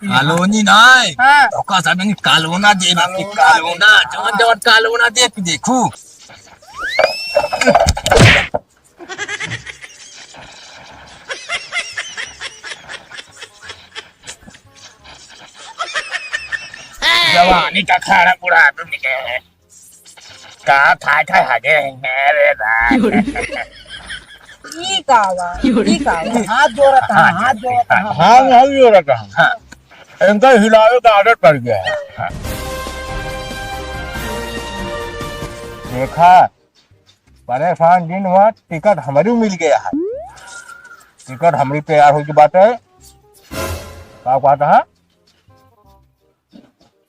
Colony नाही हाँ। धोका साहेबांनी कालवना दे नक्की कालवना जेवण जेवण कालवना दे की देखू जवानी का खाना पूरा तुम कहा खाए खाए हगे मेरे ठीक आवा हाथ जोड़ा था हाथ जोड़ा था हाँ नहीं हो रहा हाँ इनका हिलावे का आदत पड़ गया है हाँ। देखा परेशान दिन हुआ टिकट हमारी मिल गया है टिकट हमारी तैयार हो की बात है क्या बात है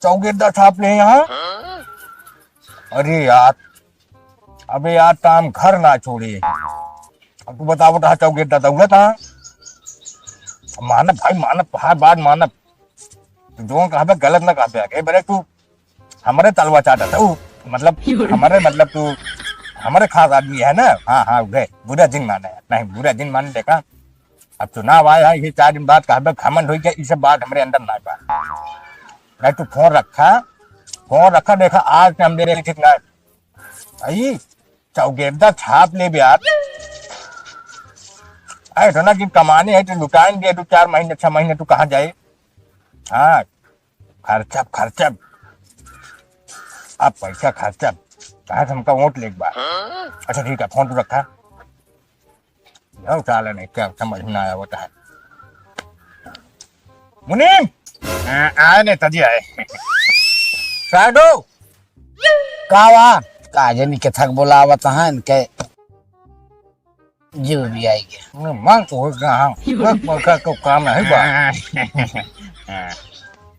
चौकीदार छाप ले यहाँ अरे यार अबे यार काम घर ना छोड़े अब तू बता बता चौकीदार दौलत था मानव भाई मानव हर बात मानव जो कहा पे गलत ना कहा पे बरे तू हमारे तलवा चाहता था मतलब तू हमारे खास आदमी है ना हाँ हाँ गए बुरा दिन माने नहीं बुरा दिन माने देखा अब चुनाव आया है ये 4 दिन बाद कहा पे घमंड हो गया इसे बात हमारे अंदर ना पा नहीं तू फोन रखा देखा आज हम दे रहे ठीक ना भाई चौकीदार छाप ले यार अरे तो ना कि कमाने है तो लुटाएंगे 2-4 महीने 6 महीने तू कहाँ जाए हाँ खर्चा आप पैसा खर्चा कहा हमका वोट ले बार अच्छा ठीक है फोन तो रखा चाल नहीं क्या समझ में आया होता है मुनीम आए नेताजी आए साडो कावा काजनी के थक बोलावत हन के जीव भी आई गया मांग तो होगा हाँ को काम है बा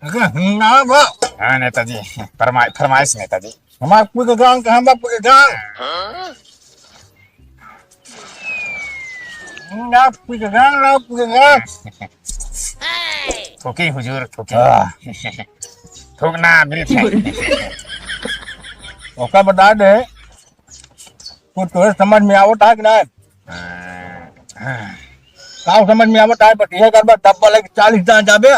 ना बा हाँ नेताजी फरमाइश नेताजी हमारे पूरे गांव कहाँ बा पूरे गांव ना पूरे गांव ठोकी हुजूर ठोकी ठोकना मिल ओका बता दे तू तो समझ में आवत है कि ना काव समझ में आवत है बट ये करबा डब्बा लेके 40 जहां जाबे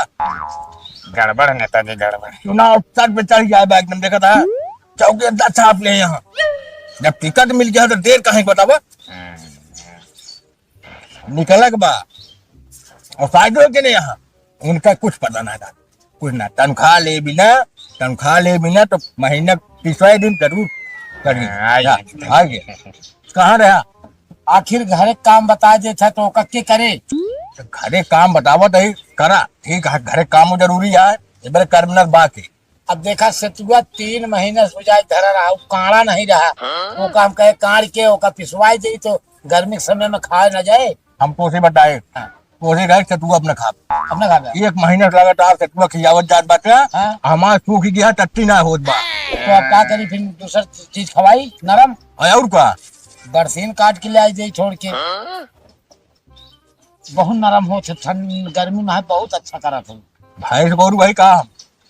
गड़बड़ नेताजी गड़बड़ चुनाव सर पे चढ़ जाए एकदम देखा था चौकीदार छाप ले यहाँ जब टिकट मिल गया तो देर कहीं बतावा निकला के बाद और साइडो के नहीं यहाँ उनका कुछ पता ना था कुछ ना तनख्वाह ले बिना तो महीना 30 दिन जरूर करिए कहाँ रहा आखिर घरे काम बता दे था तो के करे घरे काम बतावा तो करा ठीक है घरे काम जरूरी है इधर करना बाकी अब देखा सतुआ 3 महीने से जाए धरा रहा काड़ा नहीं रहा वो काम कहे काड़ के ओका पिसवाई दे तो गर्मी के समय में खाए न जाए हम पोसे बताए पोसे गए सतुआ अपने खा 1 महीना लगातार सतुआ खियावत जात बात हमार सूख गया टट्टी ना होत बा तो अब क्या करी फिर दूसर चीज खवाई नरम और का बरसीन काट के ले आई दे छोड़ के बहुत नरम हो ठंड गर्मी में है बहुत अच्छा करा था भाई गौरू भाई कहा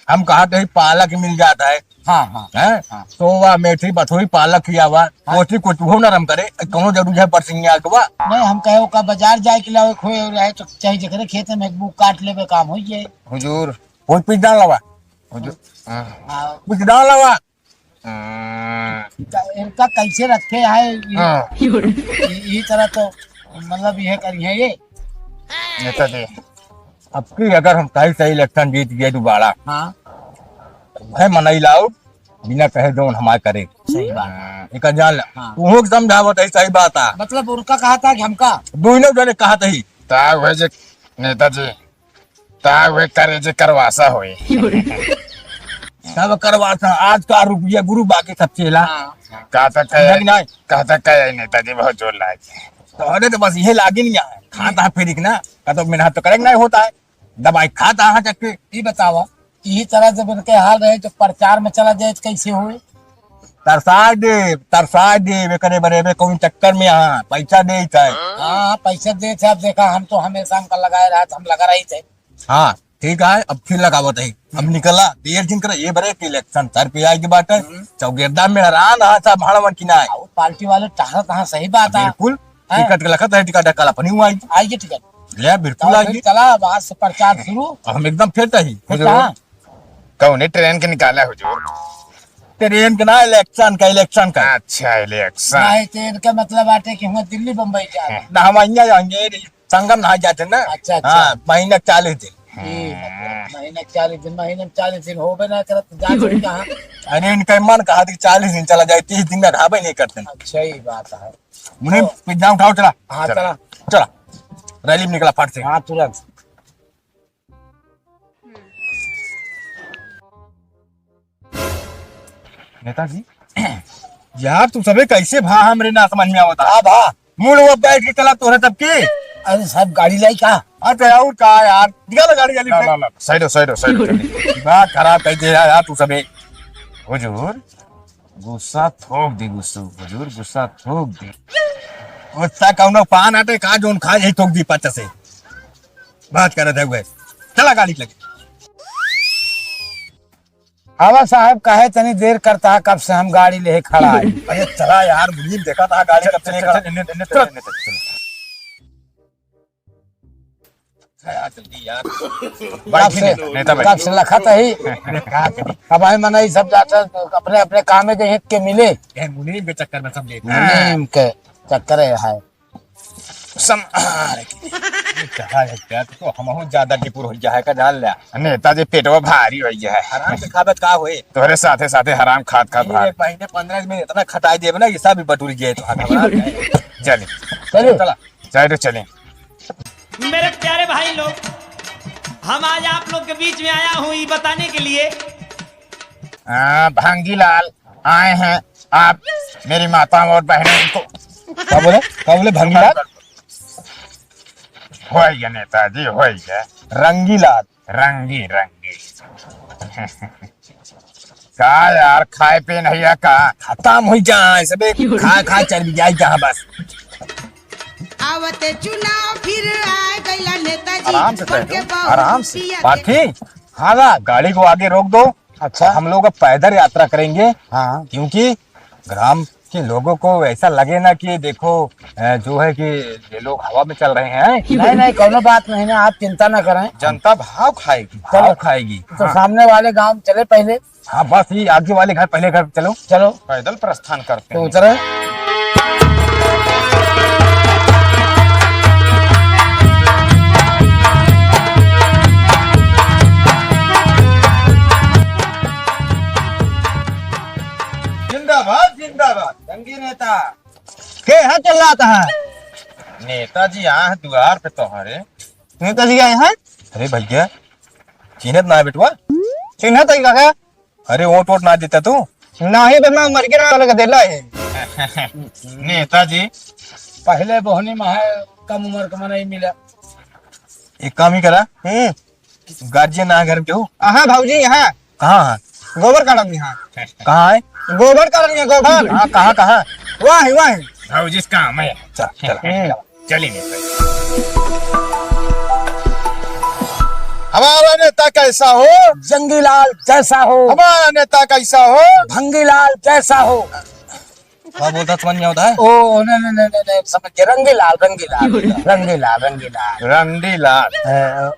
हम कहा थे पालक मिल जाता है हाँ है सोवा मेथी बथोरी पालक किया हुआ कोची कुछ हो नरम करे कौनो जरूर है बरसिंगा के बा नहीं हम कहे का बाजार जाए के लावे खोए रहे तो चाहे जकरे खेत में एक बुक काट लेबे काम हो जाए हुजूर कोई पिट डाल लवा हुजूर कुछ डाल लवा इनका कैसे रखे है ये तरह तो मतलब ये करिए ये नेताजी अब की अगर हम सही इलेक्शन जीत गए दोबारा हाँ है मनाई लाओ बिना कहे जो हमारे करे सही बात एक जान तू समझावत है सही बात है मतलब उनका कहा था कि हमका दोनों जने कहा था ही ताग जे नेताजी ताग वे करे जे करवासा होई सब करवासा आज का रुपया गुरु बाकी सब चेला कहता कहे नेताजी बहुत जोर लागे तो अरे तो बस ये लागे नहीं है खाता है फिर ना तो मेहनत तो करेंगे नहीं होता है दवाई खाता है चक्के ये बतावा यही तरह जब इनके हाल रहे तो प्रचार में चला जाए तो कैसे हुए तरसा दे करे बरे कौन चक्कर में यहाँ पैसा दे हाँ पैसा दे थे अब देखा हम तो हमेशा हमका लगाए रहा हम लगा रहे थे हाँ ठीक है अब फिर लगावत है अब निकला देर दिन करे ये बरे की इलेक्शन सर पे आई की बात है चौकीदार में हैरान है सब भाड़ा की ना पार्टी वाले टहरा तहाँ सही बात है बिल्कुल टिकट के लखत है टिकट काला पनी हुआ आइए टिकट ले बिल्कुल तो आइए, फिर चला बाहर से प्रचार शुरू। हम एकदम फिट ही। फिर कहाँ? कौन ट्रेन के निकाला हुजूर? ट्रेन का ना, इलेक्शन का, इलेक्शन का। अच्छा इलेक्शन। नहीं तो इनका मतलब बाटे कि हम दिल्ली बम्बई जा रहे हैं। ना हम અહીંયા जाएंगे, संगम नहा जाते ना। अच्छा, अच्छा। हाँ, महीने 40 दिन। ये मतलब महीने 40 दिन, महीने में 40 दिन हो भी ना करत तो जा कहाँ? अरे इनका मन कहा कि 40 दिन चला जाए, 30 दिन में ढाबे नहीं करते। अच्छा ही बात है। उन्हें पिज्जा उठाओ, चला हाँ चला। चला, रैली में निकला फट से। हाँ तुरंत। नेताजी यार तू सबे कैसे भा हमरे ना समझ में आवता। हाँ भा। मूड वो बैठ के चला तोरे तब के। अरे साहब गाड़ी लाई कहा? अरे और का यार, निकाल गाड़ी वाली ला ला साइड साइड साइड। बात खराब कर दे यार तू सबे। हुजूर गुस्सा थोक दी, गुस्सा हुजूर गुस्सा थोक दी। गुस्सा कौनो पान आटे खा जोन खा यही थोक दी पच से। बात कर रहे थे चला गाड़ी लगे। हवा साहब कहे तनी देर करता है, कब से हम गाड़ी ले खड़ा है। अरे चला यार, मुझे देखा था गाड़ी कब से लेकर जल्दी यार। कब से लखा था ही। अब हम मना सब जाता अपने अपने काम में हित के मिले। मुनीम के चक्कर में सब लेते मुनीम के चक्कर है। तो हम ज्यादा टिपुर हो जाए का जान लिया। नेताजी पेटवा भारी हो गया है। आराम से खाबत का होए। तोरे साथे साथे हराम खात खात भार। एक महीने 15 दिन में इतना खटाई दे ना, ये सब भी बटूरी जाए तो चले चलिए चला साइड चले। मेरे प्यारे भाई लोग, हम आज आप लोग के बीच में आया हूँ ये बताने के लिए। भांगीलाल आए हैं, आप मेरी माता और बहनों को क्या बोले भंगीलाल? हो गया नेताजी, हो गया। रंगीलाल रंगी रंगी। का यार खाए पे नहीं है का? खत्म हो जाए सबे, खा खा चल जाए जहाँ बस। आवते चुनाव फिर आए गइला नेताजी। आराम से बनके बैठो, बहुत आराम से। पिया पार्थी हाँ, गाड़ी को आगे रोक दो। अच्छा। हम लोग अब पैदल यात्रा करेंगे। हाँ क्योंकि ग्राम के लोगों को ऐसा लगे ना कि देखो जो है कि ये लोग हवा में चल रहे हैं। नहीं नहीं कोनो बात नहीं ना, आप चिंता ना करें। जनता भाव खाएगी, भाव खाएगी। तो सामने वाले गांव चले पहले। हाँ बस ये आगे वाले घर, पहले घर चलो। चलो पैदल प्रस्थान करते तो हैं। उतरे। जिंदाबाद जिंदाबाद रंगी नेता। के यहाँ चल रहा था? नेताजी यहाँ द्वार पे तुम्हारे। नेताजी आए हैं? अरे भैया चिन्हत ना है बेटवा? चिन्ह तो का अरे वोट वोट ना देता तू? ना ही मैं मर के ना लगा देला है। नेताजी पहले बोहनी में है, कम उम्र का नहीं मिला। एक काम ही करा, गार्जियन ना घर में क्यों? हाँ भाऊजी यहाँ कहाँ है? गोबर काटम यहाँ। कहाँ है? गोबर काटम यहाँ गोबर। हाँ कहाँ? वाह वाह। भाव जिस काम है चल चल चलिए नेताजी। हमारा नेता कैसा हो? जंगीलाल जैसा हो, हमारा नेता कैसा हो? भंगीलाल जैसा हो। क्या बोलता समझ नहीं होता है? ओ नहीं समझ गए। रंगीलाल रंगीलाल रंगीलाल रंगीलाल रंगीलाल।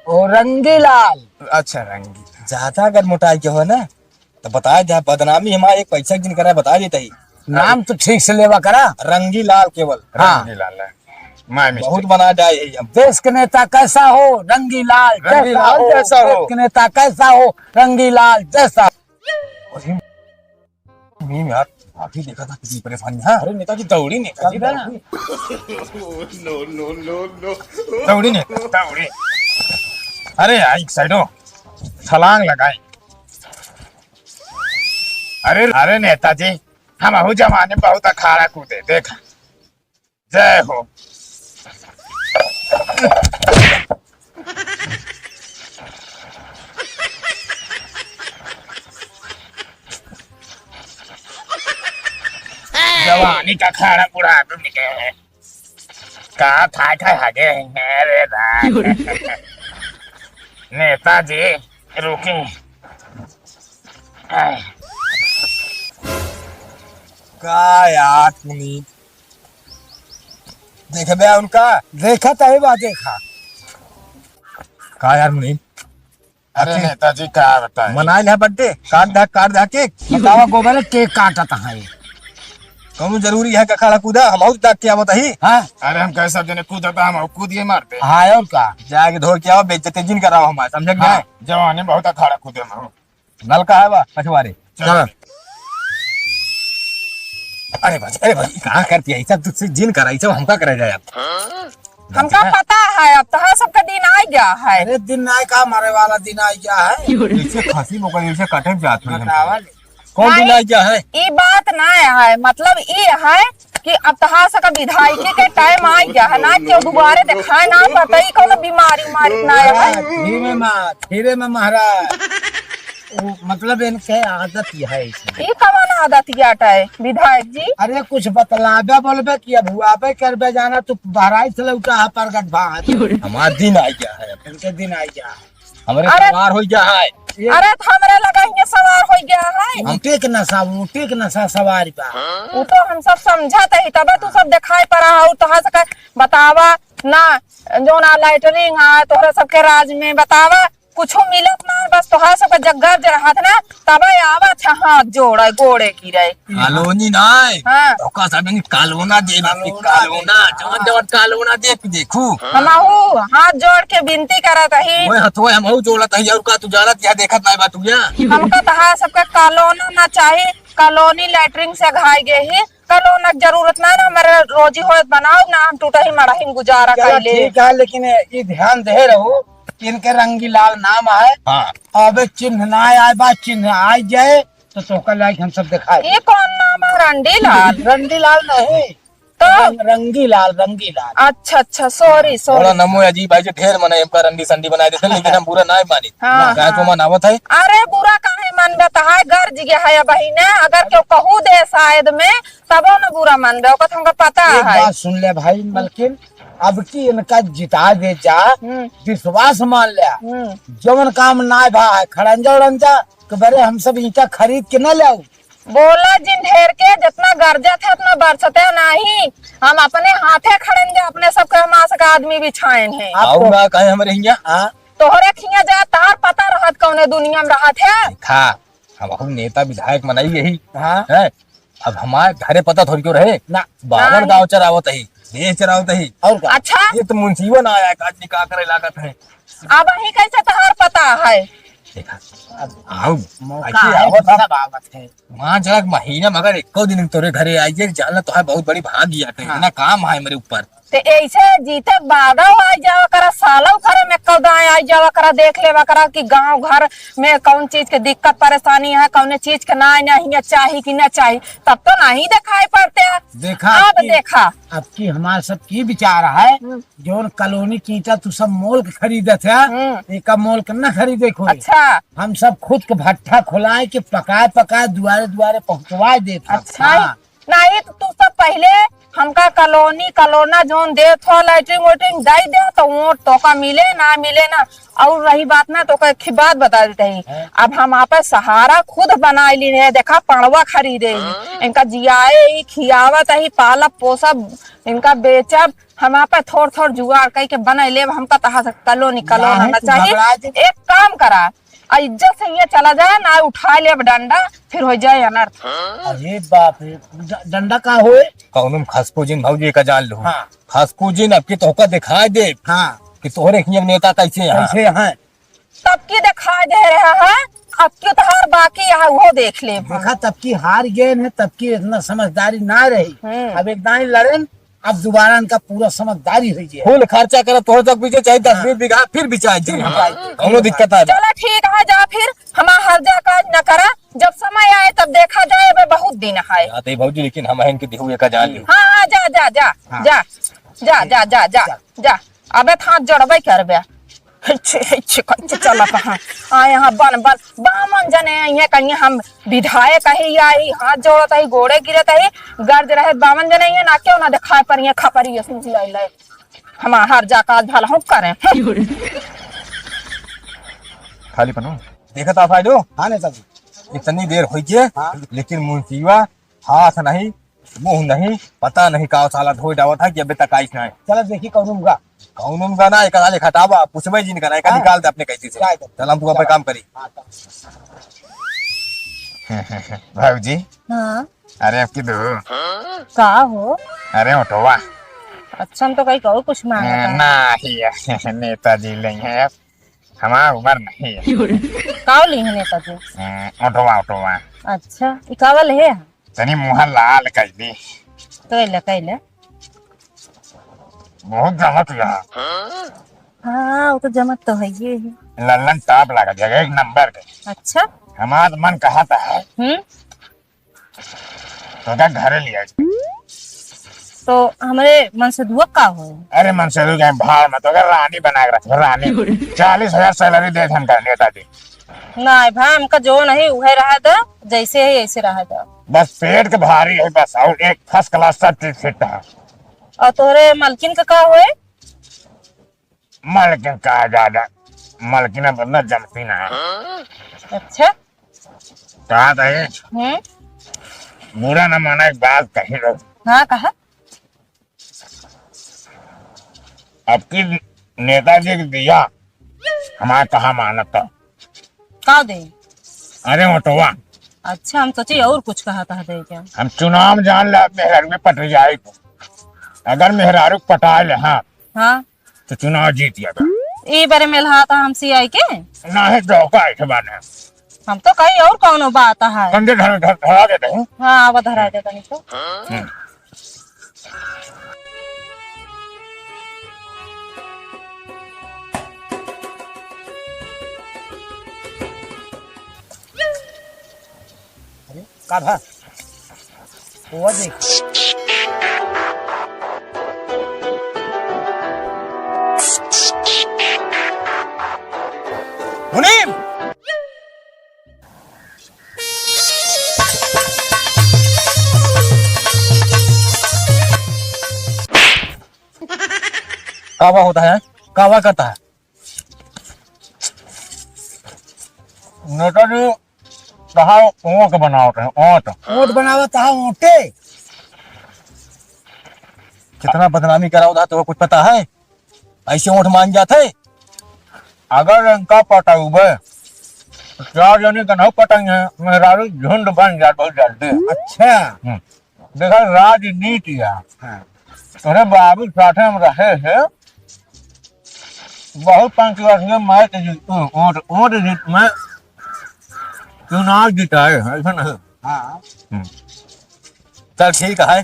ओ रंगीलाल। अच्छा रंगी। ज्यादा अगर मोटाई के हो ना तो बताया जाए, बदनामी हमारे एक पैसा की नहीं करा, बता देता ही। नाम तो ठीक से लेवा करा। रंगीलाल केवल। हाँ। रंगीलाल माय बहुत मिस्टेक। बना जाए हम। देश के नेता कैसा हो? रंगीलाल रंगीलाल जैसा हो। देश के नेता कैसा हो? रंगीलाल जैसा। मीम यार काफी देखा था कितनी परेशानी है। अरे नेताजी दौड़ी नेताजी दौड़ी नेता दौड़ी। अरे यार एक साइड हो, छलांग लगाई। अरे नेताजी हम अहू जमाने में बहुत अखाड़ा कूदे देखा। जय हो। जवानी का खाना बुढ़ापे में गए कहा था आगे रे नेताजी रुके। का यार पुनीत देखे बे उनका। देखा तो है बा देखा। का यार मुनीम अरे नेताजी क्या बताए, मनाइल है बर्थडे, काट दा केक। बतावा गोबर केक काटत है। कौन जरूरी है का खाला कूदा हम और दाग के आवत ही। हाँ अरे हम कैसा जने कूदता हम कूदिए मारते। हाँ और का जाके धो के आओ, बेइज्जती जिन कराओ हमारे, समझ गए? हाँ। जवानी बहुत अखाड़ा कूदे में हो। नल का है बा पछवारे। चलो अरे भाई कहाँ करती है सब, तुझसे जिन कराई सब हमका करे जाए अब। हमका पता है अब तो सबका दिन आ गया है। अरे दिन आए का मारे वाला दिन आ गया है। इसे खांसी मोकल इसे कटे जात में बतावा ले। कौन दिन आ गया है? ये बात ना है, मतलब ये है कि अब तहा सका विधायकी के टाइम आ गया है ना, क्यों दोबारा दिखाए ना पता ही कौन बीमारी मारी ना है। खीरे में महाराज वो मतलब इनके आदत ही है इसमें। ये कमान आदत याटा है विधायक जी। अरे कुछ बतलाबे बोलबे कि अब हुआबे करबे जाना तू बहराई से लौटा है प्रगट भाग हमारा दिन आ गया है, इनके दिन आ गया है। हमारे अरे- सवार हो गया है। अरे तो हमारे लगा ही सवार हो गया है। ऊटी के नशा सवारी बा। वो तो हम सब समझते ही तबे तू सब दिखाई पड़ा हो तो सका बतावा ना, जो ना लाइटनिंग है तोहरा सबके राज में बतावा कुछ मिलत ना, बस तोहरा सबका जगह जरहत ना तबे आवा था हाथ जोड़े गोड़े की रहे। कॉलोनी नाय हाँ धोखा सब नहीं कालोना दे कालोना जवन जवन कालोना दे के देखू हमहू हाथ जोड़ के विनती करत ही। ओए हथवा हम हऊ जोड़त है और का तू जानत या देखत ना बा तू या हमका तहा सबका कॉलोना ना चाहिए, कॉलोनी लैटरिन से घाई गए ही, कॉलोना की जरूरत ना ना, हमारे रोजी होत बनाओ ना, हम टूटा ही मड़ा ही गुजारा चलो कर ले। ठीक है लेकिन ये ध्यान दे रहो इनके रंगी लाल नाम है। हाँ अब चिन्ह ना आए बा, चिन्ह आ जाए तो तोका लाइक हम सब दिखाए। ये कौन नाम है? रंडी लाल? रंडी लाल नहीं तो रंगी लाल। अच्छा सॉरी बड़ा सॉरी। नमो अजीब भाई जे ढेर मने हमका रंडी संडी बना देते लेकिन हम बुरा ना मानी। हाँ, क्या तो मनावत है? अरे बुरा काहे मन बताहा गर्ज गया है बहिने, अगर क्यों कहू दे शायद में तबो न बुरा मन बे, ओका तुमका पता एक है। बात सुन ले भाई मलकिन, अब की इनका जिता दे जा, विश्वास मान लिया जवन काम ना भा खड़ंजा उड़ंजा के बरे हम सब ईटा खरीद के न लाऊ। बोला जिन ढेर के जितना गर्जत है उतना बरसते नहीं, हम अपने हाथे खड़ेंगे, अपने सबके हमारे का आदमी बिछाएन है। आओ ना कहे हमरे हिया हाँ तोहरे खिया जा तार पता रहत कौने दुनिया में रहत है। था हम नेता विधायक मनाई यही हाँ है। अब हमारे घरे पता थोड़ी क्यों रहे ना बाबर दाव चरावत ही देश चरावत ही। और का अच्छा ये तो मुंसीबा ना आया काटनी का करे लागत है। अब ही कैसे तहार पता है? देखा आओ मौका ऐसे है, आवत सब आवत है। वहाँ जरा महीना मगर एको दिन तोरे घरे आइए जानना तो है बहुत बड़ी भागी आटे इतना काम है मेरे ऊपर। ते ऐसे जीते बादव आ जावा करा, सालों घर में कदाए आ जावा करा, देख लेवा करा कि गांव घर में कौन चीज के दिक्कत परेशानी है, कौन चीज के ना नहीं चाहिए कि न चाहिए, तब तो नहीं दिखाई पड़ते हैं। देखा अब देखा अब की हमारे सब की विचार है जो कॉलोनी की ईटा तू सब मोल के खरीदत है, एक मोल के न खरीदे खोए। अच्छा हम सब खुद के भट्ठा खुलाए के पकाए दुआरे दुआरे पहुंचवा देते। अच्छा नहीं तो तू सब पहले हमका कॉलोना जोन दे थो लाइटिंग वाइटिंग दे दे तो वो तो का मिले ना। और रही बात ना तो की बात बता देते ही, अब हम आप सहारा खुद बना ली है, देखा पड़वा खरीदे इनका जियाए खियावत ही पालब पोसब इनका बेचब, हम आप थोड़ जुगाड़ कह के बना ले हमका तहा कॉलोनी ना चाहिए। एक काम करा इज्जत से ये चला जाए ना, उठा ले डंडा फिर हो जाए अनर्थ। अरे बाप रे डंडा का होए। कौन खसपूजिन भौजी का जान लो। हाँ खसपूजिन अब की तोहका दिखाई दे हाँ कि तोहरे हिया नेता कैसे है। कैसे हैं तब की दिखाई दे रहा है, अब क्यों तहार बाकी है वो देख ले। देखा तब की हार गए हैं, तब की इतना समझदारी ना रही। अब एक दाई लड़न अब दोबारा इनका पूरा समझदारी हुई है। फुल खर्चा कर तोहर तक पीछे चाहे 10-20 बीघा फिर बिचाए जी कौनो दिक्कत है। चलो ठीक है जा फिर हमारा हर जा काज न करा, जब समय आए तब देखा जाए, अबे बहुत दिन है। आते ही भौजी लेकिन हम इनके दिहुए का जान लो। हाँ जा जा जा जा जा जा जा जा जा अबे हाथ जड़बे करबे चला कहाँ आ यहाँ बन बामन जने ये कहीं हम विधायक ही आई हाथ जोड़त ही गोड़े गिरत ही गर्ज रहे बामन जने ये ना क्यों ना दिखाए पर ये खपरी ले हमारा हर जा काज भला हम करें। खाली पनो देखा था फायदो। हाँ नेताजी इतनी देर हुई है हाँ। लेकिन मुंसीबा हाथ नहीं मुंह नहीं पता नहीं का साला धोई डावा था कि अबे तक आई नहीं चलो देखी कौन का कौन का ना एक ले खटावा पूछबे जी का ना एक निकाल दे अपने कैसी से चल हम तू अपन काम करी भाऊजी हाँ अरे आपकी दो का हो? अरे उठवा अच्छा हम तो कहीं और कुछ मांगा था। नहीं नेताजी नहीं है अब हमारा उम्र नहीं है काव ली है नेताजी? उठवा उठवा अच्छा इकावल है तनी मुँह लाल कर दी कैले कैले बहुत जमत रहा हाँ वो तो जमत तो है ये है। लल्लन टॉप लगा जगह एक नंबर के अच्छा हमारा मन कहा था है तो क्या घर लिया तो हमारे मन से दुआ का हो? अरे मन से कहीं भाड़ में तो अगर रानी बना के रखो रानी 40,000 सैलरी दे हम का नेताजी नहीं भाई हमका जो नहीं वह रहा था जैसे है ऐसे रहा था। बस पेट के भारी है बस और एक फर्स्ट क्लास सब चीज फिट है और तोरे मलकिन का हुए? मलकिन कहा ज्यादा मलकिन बंदा जमती ना है अच्छा कहा था ये बुरा न माना एक बात कही लो हाँ कहा आपकी नेताजी की दिया हमारा कहा माना था का दे? अरे मोटवा अच्छा हम सोचे और कुछ कहा था दे क्या? हम चुनाव जान ले मेहरारू में पट जाए को अगर मेहरारू पटा ले हाँ हाँ तो चुनाव जीत जाएगा ये बारे में लहा था हमसे आई के ना है धोखा ऐसे बाने हम तो कहीं और कौन बात है। कंधे धरा देते हैं हाँ वो धरा देता नहीं तो का था वो देख मुनीम कावा होता है कावा करता है नेताजी कहा ऊँट बनाते हैं ऊँट ऊँट बनावा था ऊँटे कितना बदनामी करा उधर तो कुछ पता है ऐसे ऊँट मान जाते अगर इनका पटाऊबे चार जने का नहीं पटाएंगे मेहरारू झुंड बन जाए बहुत जल्दी अच्छा देखा राजनीति है अरे बाबू साथ हम रहे हैं बहुत पंचवर्षीय मैं ऊँट जीत में चुनाव जिताए ऐसा नहीं हाँ चल ठीक है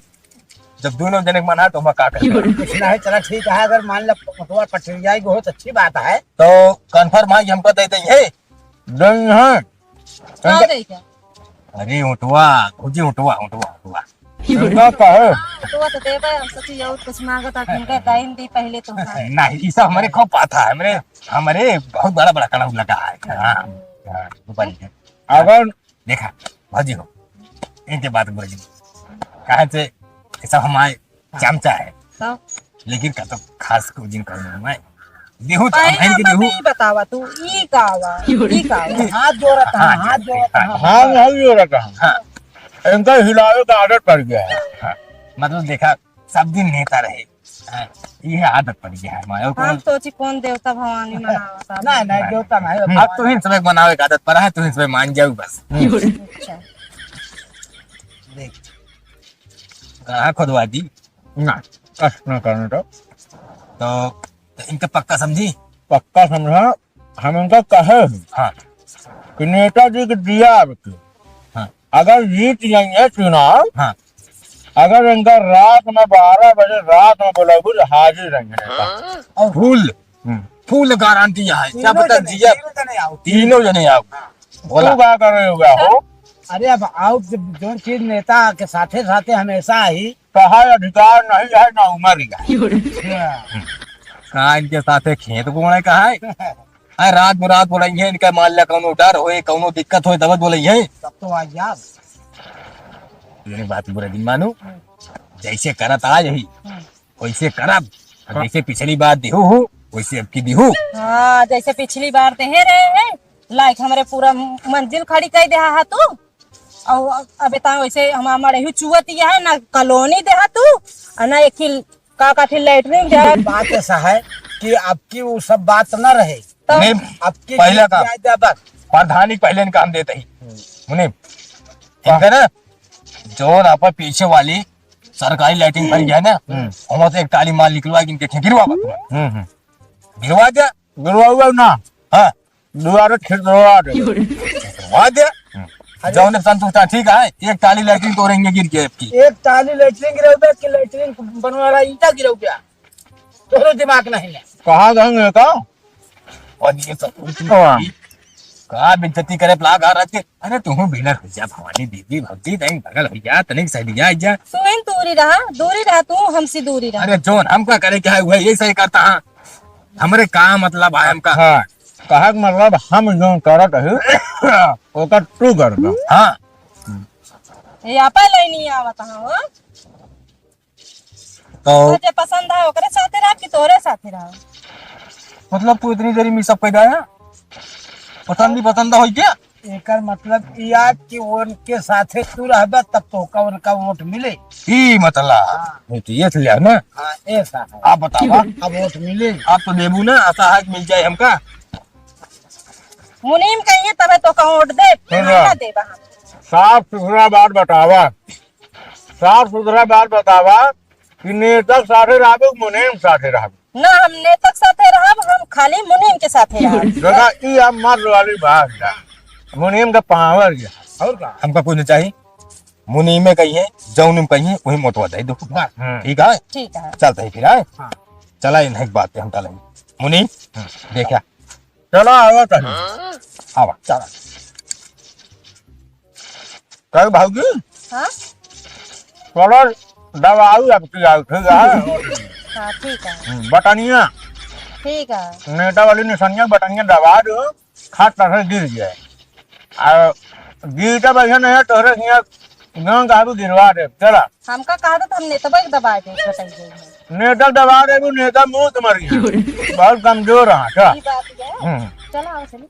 जब दोनों जने मना तो मैं क्या करें कुछ ना है चला ठीक है अगर मान लो पटवा पट जाएगी बहुत अच्छी बात है तो कंफर्म है हमको दे देंगे नहीं है का दे क्या? अरे उठवा खुजी उठवा उठवा उठवा इनका कहे तो दे भाई हम सोचे और कुछ मांगा था इनका टाइम दी पहले तो हाँ। नहीं ये सब हमारे को पता है हमारे हमारे बहुत बड़ा बड़ा कड़ाऊ लगा है हाँ, ऊपर ही है। अगर देखा भाजी हो इनके बात बोली कहा से ये सब हमारे चमचा है तो लेकिन का तो खास को जिन करूँ मैं देहू तो पहले बहन की देहू नहीं बतावा तू ई कावा हाथ जोड़ा था हाथ जोड़ा था हाँ नहीं हो रहा हाँ इनका हिलावे का आदत पड़ गया है हाँ, मतलब देखा सब दिन नेता रहे हाँ, ये आदत पड़ गया है हमारे और हम सोची कौन देवता भवानी मनावा था। नहीं नहीं देवता नहीं अब तो इन समय बनावे का आदत पड़ा है तो इन समय मान जाऊ बस अच्छा देख कहाँ खुदवा दी ना कष्ट न करने तो इनका पक्का समझी पक्का समझा हम इनका कहे हाँ कि नेताजी को दिया आपकी हाँ अगर जीत जाएंगे चुनाव हाँ अगर इनका रात में 12 बजे रात में बोला तो हाजिर रहेंगे नेता और फूल गारंटी है क्या पता जिया तीनों जने आओ बोला क्या कर रहे हो अरे अब आओ जो चीज नेता के साथे साथे हमेशा ही कहा अधिकार नहीं है ना उम्र कहा इनके साथ खेत बोने कहा है अरे रात बुरात बोलाई है इनका मान लिया कौनो डर होए कौनो दिक्कत होए तब बोलाई है तब तो आज याद ये बात बुरा दिन मानो जैसे करत आज ही वैसे करब जैसे पिछली बार देहू हो वैसे अब की देहू हाँ जैसे पिछली बार ते रहे हैं लाइक हमारे पूरा मंजिल खड़ी कर दे हा तू और अब बता वैसे हमारे ही चुवत यह है ना कॉलोनी देहा तू और ना एक ही का लेटरिन दे बात ऐसा है कि आपकी वो सब बात न रहे, तो मुनीम, आपकी पहला काम जायदा बस प्रधानिक पहले काम देते ही मुनीम इनका ना जो आप पीछे वाली सरकारी लाइटिंग बन जाए ना वहां से एक टाली माल निकलवा के इनके गिरवा गिरवा दिया गिरवा ना हाँ दुआरे खिलवा दे गिरवा दिया जो ने संतुष्ट है, ठीक है एक टाली लाइटिंग तो रहेंगे गिर के आपकी एक टाली लेटरिन गिरव गया कि लेटरिन बनवा रहा ईटा गिरव गया, तोरो दिमाग नहीं है। कहाँ गए का और ये सब का बेइज्जती करे प्लाग आ रहा है। अरे तुम बिना भैया भवानी दीदी भक्ति नहीं भगल भैया तनिक सैलिया जा तू इन दूरी रहा तू हमसे दूरी रहा। अरे जोन हमका करे क्या है वह ये सही करता है हमरे का मतलब है हमका हाँ कहा मतलब हम जो करत है ओकर तू कर दो। हाँ ये आपा नहीं आवत हो तो तुझे पसंद है ओकरे साथे रह कि तोरे साथे रह। मतलब तू इतनी देरी में सब कह दिया पसंद हो क्या एकर मतलब या कि उनके साथे तू रहबे तब तो का उनका वोट मिले। ई मतलब तो ये लिया ना। हाँ ऐसा है, आप बताओ अब वोट मिले। आप तो देबू ना आशा है कि मिल जाए हमका। मुनीम कहिए तबे तो का वोट दे ना दे बहा। साफ सुथरा बात बतावा कि नेता साथे रहबे मुनीम साथे रहबे ना हम नेतक साथे रहब हम खाली मुनीम के साथे रहब। जगह ई अब मर्द वाली बात है मुनीम का पावर है और का हमका कुछ नहीं चाहिए मुनीम में कही है जौन में कही है वही मोटवा दे दो ठीक है ठीक है चलते ही फिर आए चला इन एक बात पे हम चलेंगे मुनीम देखा चला आवा तनी आवा चला कह भाऊजी हाँ चलो दवाई आपकी आई ठीक है हाँ ठीक है बटनिया ठीक है नेता वाली निशानिया बटनिया दबा दो खाट तरह गिर जाए और गिरता बढ़िया नहीं है तोहरे यहाँ गाँव का गिरवा दे चला हमका कहा था हम नेतबा के दबा दे बताइए नेता दबा दे वो नेता मुंह मर गया बहुत कमजोर रहा ये बात है चलो आओ चलिए।